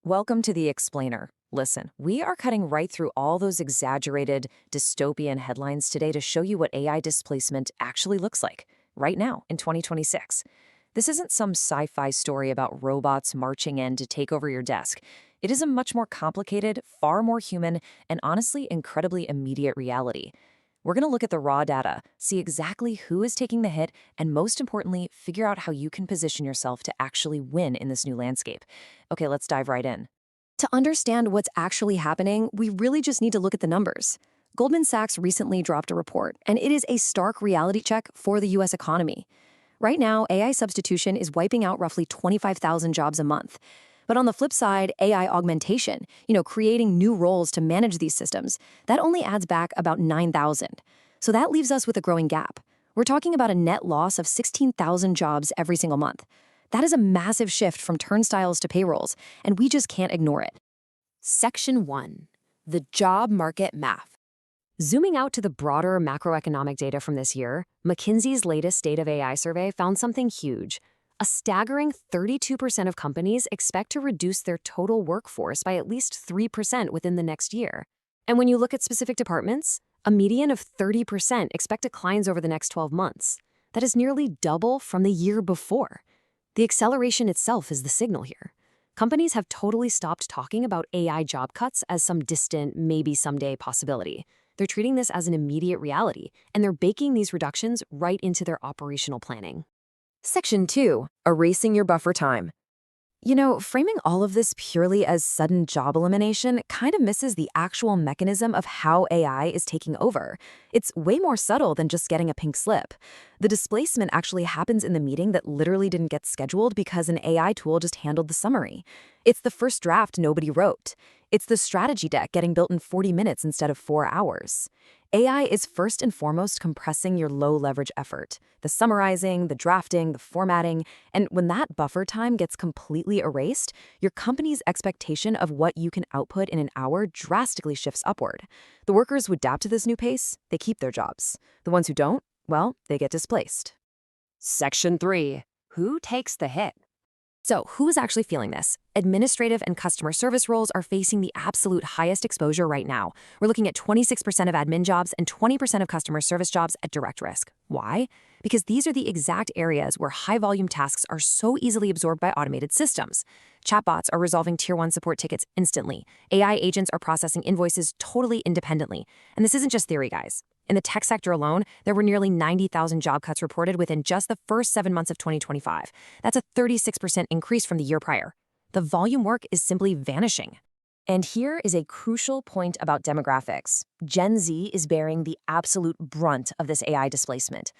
Welcome to The Explainer. Listen, we are cutting right through all those exaggerated dystopian headlines today to show you what AI displacement actually looks like right now in 2026. This isn't some sci-fi story about robots marching in to take over your desk. It is a much more complicated, far more human, and honestly incredibly immediate reality. We're going to look at the raw data, see exactly who is taking the hit, and most importantly, figure out how you can position yourself to actually win in this new landscape. Okay, let's dive right in. To understand what's actually happening, we really just need to look at the numbers. Goldman Sachs recently dropped a report, and it is a stark reality check for the US economy. Right now, AI substitution is wiping out roughly 25,000 jobs a month. But on the flip side, AI augmentation, creating new roles to manage these systems, that only adds back about 9,000. So that leaves us with a growing gap. We're talking about a net loss of 16,000 jobs every single month. That is a massive shift from turnstiles to payrolls, and we just can't ignore it. Section 1. The Job Market Map. Zooming out to the broader macroeconomic data from this year, McKinsey's latest State of AI survey found something huge. A staggering 32% of companies expect to reduce their total workforce by at least 3% within the next year. And when you look at specific departments, a median of 30% expect declines over the next 12 months. That is nearly double from the year before. The acceleration itself is the signal here. Companies have totally stopped talking about AI job cuts as some distant, maybe someday possibility. They're treating this as an immediate reality, and they're baking these reductions right into their operational planning. Section 2. Erasing your buffer time. Framing all of this purely as sudden job elimination kind of misses the actual mechanism of how AI is taking over. It's way more subtle than just getting a pink slip. The displacement actually happens in the meeting that literally didn't get scheduled because an AI tool just handled the summary. It's the first draft nobody wrote. It's the strategy deck getting built in 40 minutes instead of 4 hours. AI is first and foremost compressing your low-leverage effort, the summarizing, the drafting, the formatting, and when that buffer time gets completely erased, your company's expectation of what you can output in an hour drastically shifts upward. The workers who adapt to this new pace, they keep their jobs. The ones who don't, well, they get displaced. Section 3. Who takes the hit? So, who's actually feeling this? Administrative and customer service roles are facing the absolute highest exposure right now. We're looking at 26% of admin jobs and 20% of customer service jobs at direct risk. Why? Because these are the exact areas where high-volume tasks are so easily absorbed by automated systems. Chatbots are resolving Tier 1 support tickets instantly. AI agents are processing invoices totally independently. And this isn't just theory, guys. In the tech sector alone, there were nearly 90,000 job cuts reported within just the first 7 months of 2025. That's a 36% increase from the year prior. The volume work is simply vanishing. And here is a crucial point about demographics. Gen Z is bearing the absolute brunt of this AI displacement.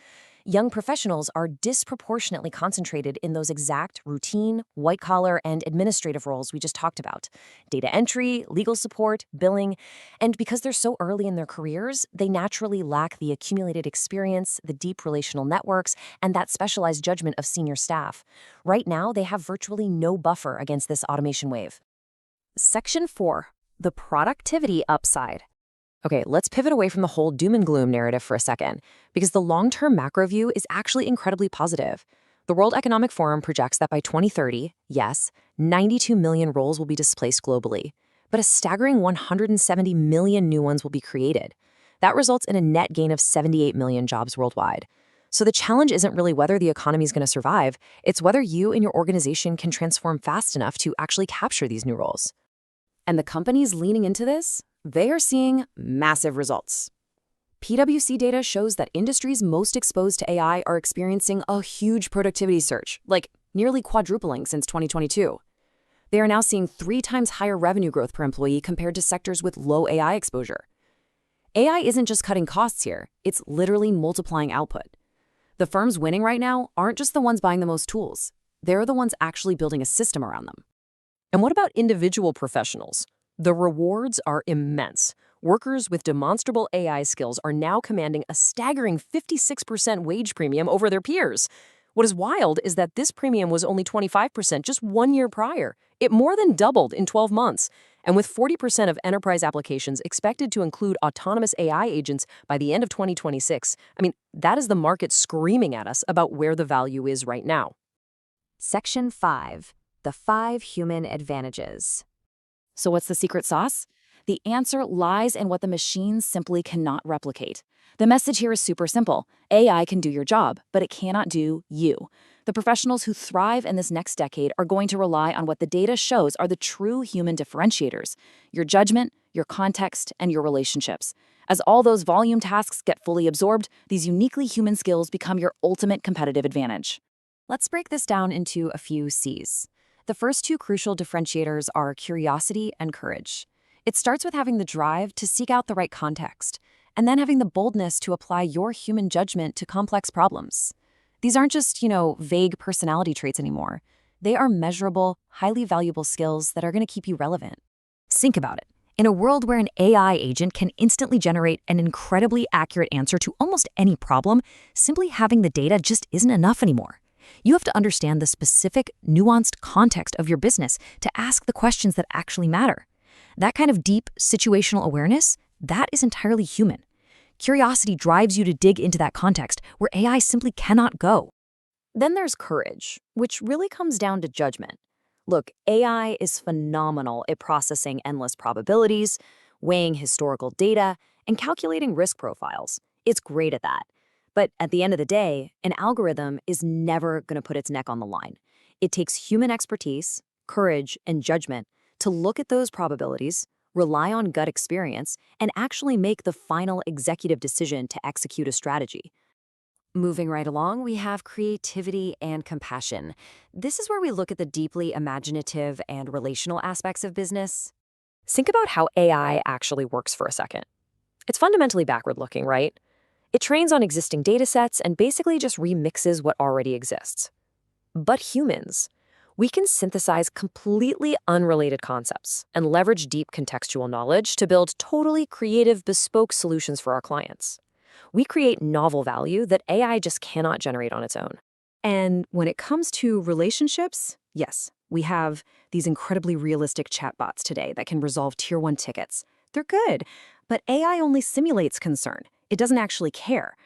Young professionals are disproportionately concentrated in those exact routine, white-collar, and administrative roles we just talked about. Data entry, legal support, billing. And because they're so early in their careers, they naturally lack the accumulated experience, the deep relational networks, and that specialized judgment of senior staff. Right now, they have virtually no buffer against this automation wave. Section 4. The productivity upside. Okay, let's pivot away from the whole doom and gloom narrative for a second, because the long-term macro view is actually incredibly positive. The World Economic Forum projects that by 2030, yes, 92 million roles will be displaced globally, but a staggering 170 million new ones will be created. That results in a net gain of 78 million jobs worldwide. So the challenge isn't really whether the economy is going to survive, it's whether you and your organization can transform fast enough to actually capture these new roles. And the companies leaning into this? They are seeing massive results. PwC data shows that industries most exposed to AI are experiencing a huge productivity surge, like nearly quadrupling since 2022. They are now seeing 3 times higher revenue growth per employee compared to sectors with low AI exposure. AI isn't just cutting costs here, it's literally multiplying output. The firms winning right now aren't just the ones buying the most tools. They're the ones actually building a system around them. And what about individual professionals? The rewards are immense. Workers with demonstrable AI skills are now commanding a staggering 56% wage premium over their peers. What is wild is that this premium was only 25% just 1 year prior. It more than doubled in 12 months. And with 40% of enterprise applications expected to include autonomous AI agents by the end of 2026, that is the market screaming at us about where the value is right now. Section 5. The 5 human advantages. So what's the secret sauce? The answer lies in what the machines simply cannot replicate. The message here is super simple. AI can do your job, but it cannot do you. The professionals who thrive in this next decade are going to rely on what the data shows are the true human differentiators: your judgment, your context, and your relationships. As all those volume tasks get fully absorbed, these uniquely human skills become your ultimate competitive advantage. Let's break this down into a few C's. The first two crucial differentiators are curiosity and courage. It starts with having the drive to seek out the right context, and then having the boldness to apply your human judgment to complex problems. These aren't just, vague personality traits anymore. They are measurable, highly valuable skills that are going to keep you relevant. Think about it. In a world where an AI agent can instantly generate an incredibly accurate answer to almost any problem, simply having the data just isn't enough anymore. You have to understand the specific, nuanced context of your business to ask the questions that actually matter. That kind of deep situational awareness, that is entirely human. Curiosity drives you to dig into that context where AI simply cannot go. Then there's courage, which really comes down to judgment. Look, AI is phenomenal at processing endless probabilities, weighing historical data, and calculating risk profiles. It's great at that. But at the end of the day, an algorithm is never going to put its neck on the line. It takes human expertise, courage, and judgment to look at those probabilities, rely on gut experience, and actually make the final executive decision to execute a strategy. Moving right along, we have creativity and compassion. This is where we look at the deeply imaginative and relational aspects of business. Think about how AI actually works for a second. It's fundamentally backward-looking, right? It trains on existing data sets and basically just remixes what already exists. But humans, we can synthesize completely unrelated concepts and leverage deep contextual knowledge to build totally creative, bespoke solutions for our clients. We create novel value that AI just cannot generate on its own. And when it comes to relationships, yes, we have these incredibly realistic chatbots today that can resolve Tier 1 tickets. They're good, but AI only simulates concern. It doesn't actually care.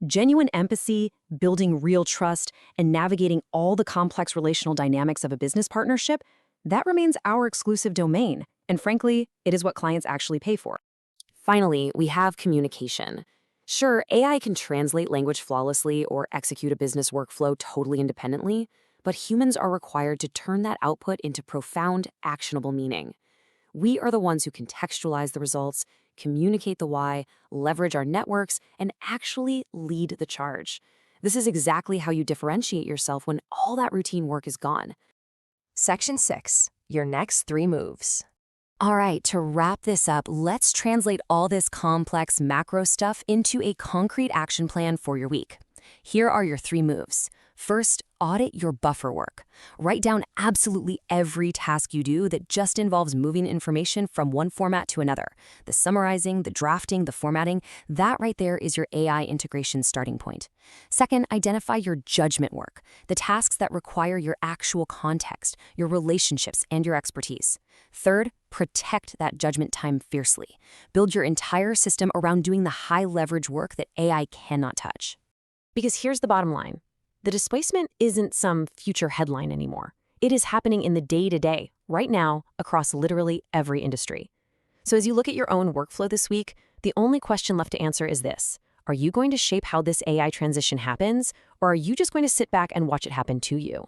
Genuine empathy, building real trust, and navigating all the complex relational dynamics of a business partnership, that remains our exclusive domain. And frankly, it is what clients actually pay for. Finally, we have communication. Sure, AI can translate language flawlessly or execute a business workflow totally independently, but humans are required to turn that output into profound, actionable meaning. We are the ones who contextualize the results, communicate the why, leverage our networks, and actually lead the charge. This is exactly how you differentiate yourself when all that routine work is gone. Section 6. Your next 3 moves. All right, to wrap this up, let's translate all this complex macro stuff into a concrete action plan for your week. Here are your 3 moves. First, audit your buffer work. Write down absolutely every task you do that just involves moving information from one format to another. The summarizing, the drafting, the formatting, that right there is your AI integration starting point. Second, identify your judgment work, the tasks that require your actual context, your relationships, and your expertise. Third, protect that judgment time fiercely. Build your entire system around doing the high leverage work that AI cannot touch. Because here's the bottom line. The displacement isn't some future headline anymore. It is happening in the day-to-day, right now, across literally every industry. So as you look at your own workflow this week, the only question left to answer is this. Are you going to shape how this AI transition happens, or are you just going to sit back and watch it happen to you?